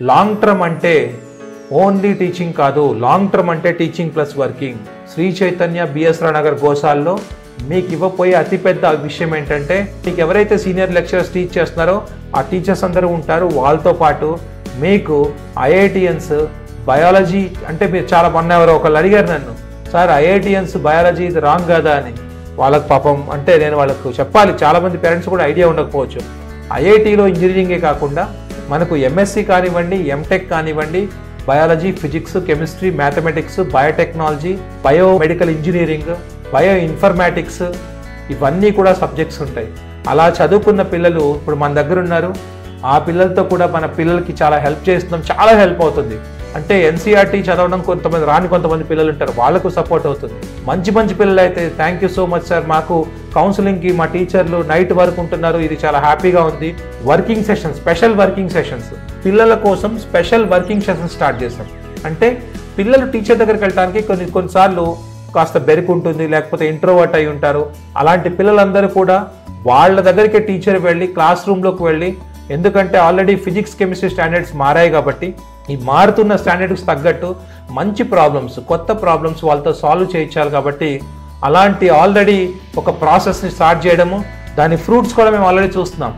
Long term అంటే only teaching కాదు, long term అంటే teaching plus working. Shri Chaitanya BS Rao Nagar గోశాల్లో మీకు ఇవ్వబోయే అతిపెద్ద విషయం ఏంటంటే, మీకు ఎవరైతే సీనియర్ లెక్చరర్స్ టీచ్ చేస్తున్నారో ఆ టీచర్స్ అందరూ ఉంటారు. వాళ్ళతో పాటు మీకు ఐఐటియన్స్ బయాలజీ అంటే, మీరు చాలా మొన్న ఎవరో ఒకళ్ళు అడిగారు నన్ను, సార్ ఐఐటియన్స్ బయాలజీ ఇది రాంగ్ కదా అని. వాళ్ళకి పాపం అంటే నేను వాళ్ళకు చెప్పాలి, చాలామంది పేరెంట్స్ కూడా ఐడియా ఉండకపోవచ్చు. ఐఐటిలో ఇంజనీరింగే కాకుండా మనకు ఎంఎస్సి కానివ్వండి, ఎంటెక్ కానివ్వండి, biology, physics, chemistry, mathematics, biotechnology, biomedical engineering, bio informatics, ఇవన్నీ కూడా సబ్జెక్ట్స్ ఉంటాయి. అలా చదువుకున్న పిల్లలు ఇప్పుడు మన దగ్గర ఉన్నారు. ఆ పిల్లలతో కూడా మన పిల్లలకి చాలా హెల్ప్ చేస్తున్నాం, చాలా హెల్ప్ అవుతుంది. అంటే ఎన్సీఆర్టీ చదవడం కొంతమంది రాని కొంతమంది పిల్లలు ఉంటారు, వాళ్ళకు సపోర్ట్ అవుతుంది. మంచి మంచి పిల్లలు అయితే thank you so much sir, మాకు కౌన్సిలింగ్కి మా టీచర్లు నైట్ వరకు ఉంటున్నారు, ఇది చాలా హ్యాపీగా ఉంది. Working sessions, special working sessions, పిల్లల కోసం స్పెషల్ వర్కింగ్ సెషన్స్ స్టార్ట్ చేశాం. అంటే పిల్లలు టీచర్ దగ్గరికి వెళ్ళడానికి కొన్నిసార్లు కాస్త బెరుకు ఉంటుంది, లేకపోతే ఇంట్రోవర్ట్ అయి ఉంటారు. అలాంటి పిల్లలందరూ కూడా వాళ్ళ దగ్గరికి టీచర్ వెళ్ళి క్లాస్ రూమ్లోకి వెళ్ళి, ఎందుకంటే ఆల్రెడీ ఫిజిక్స్, కెమిస్ట్రీ స్టాండర్డ్స్ మారాయి కాబట్టి ఈ మారుతున్న స్టాండర్డ్స్ తగ్గట్టు మంచి ప్రాబ్లమ్స్, కొత్త ప్రాబ్లమ్స్ వాళ్ళతో సాల్వ్ చేయించాలి. కాబట్టి అలాంటి ఆల్రెడీ ఒక ప్రాసెస్ని స్టార్ట్ చేయడము, దాని ఫ్రూట్స్ కూడా మేము ఆల్రెడీ చూస్తున్నాం.